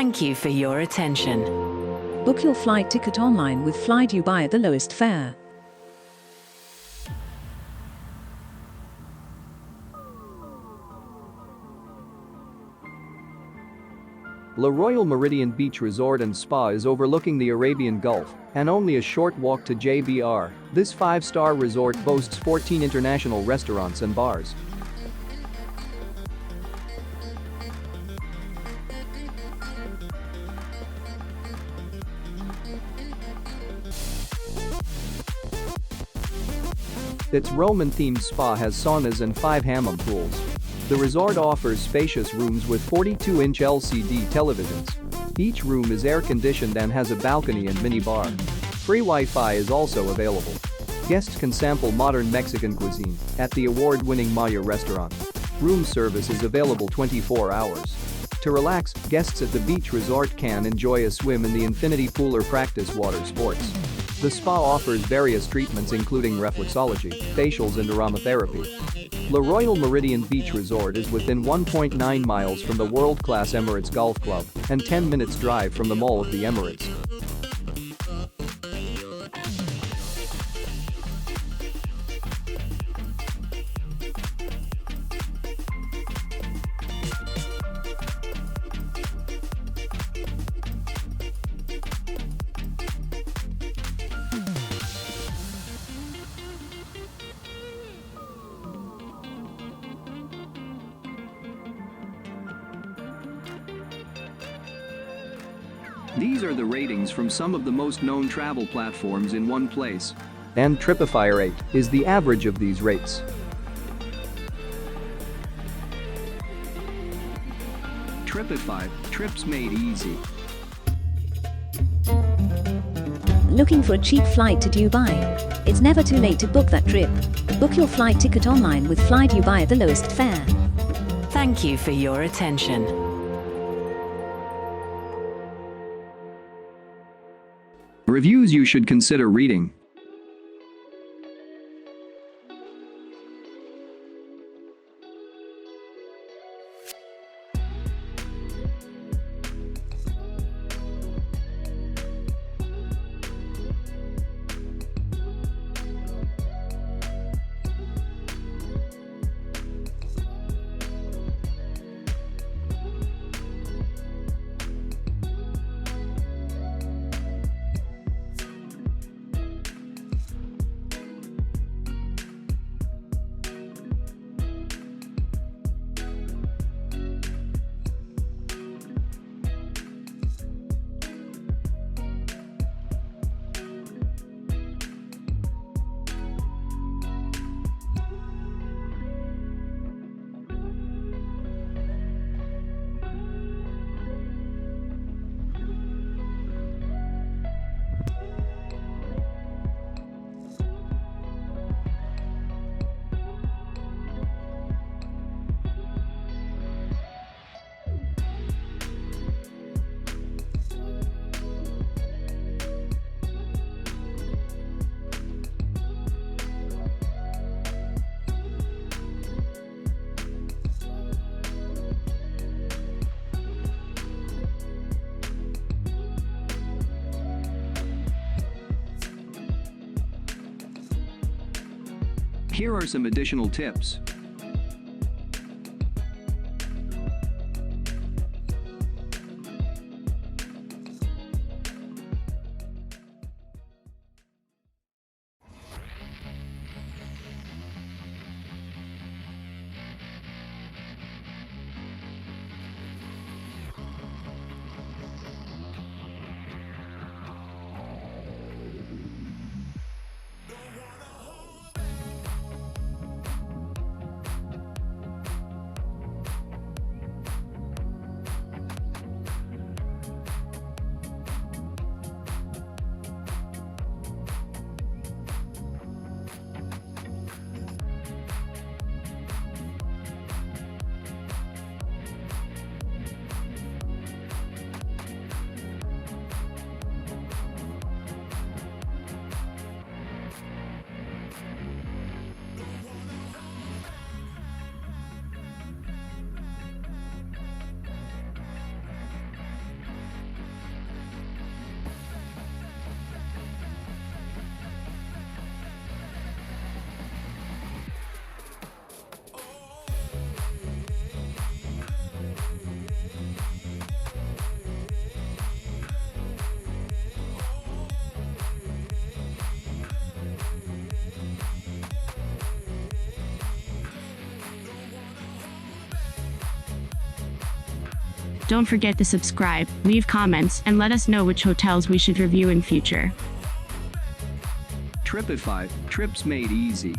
Thank you for your attention. Book your flight ticket online with Fly Dubai at the lowest fare. Le Royal Meridien Beach Resort and Spa is overlooking the Arabian Gulf and only a short walk to JBR. This 5-star resort boasts 14 international restaurants and bars. Its Roman-themed spa has saunas and 5 hammam pools. The resort offers spacious rooms with 42-inch LCD televisions. Each room is air-conditioned and has a balcony and mini-bar. Free Wi-Fi is also available. Guests can sample modern Mexican cuisine at the award-winning Marriot restaurant. Room service is available 24 hours. To relax, guests at the beach resort can enjoy a swim in the infinity pool or practice water sports. The spa offers various treatments including reflexology, facials and aromatherapy. Le Royal Meridien Beach Resort is within 1.9 miles from the world-class Emirates Golf Club and 10 minutes drive from the Mall of the Emirates. These are the ratings from some of the most known travel platforms in one place. And TripAdvisor 8 is the average of these rates. TripAdvisor, trips made easy. Looking for a cheap flight to Dubai? It's never too late to book that trip. Book your flight ticket online with Fly Dubai at the lowest fare. Thank you for your attention. Reviews you should consider reading. Here are some additional tips. Don't forget to subscribe, leave comments, and let us know which hotels we should review in future. Tripeefy, trips made easy.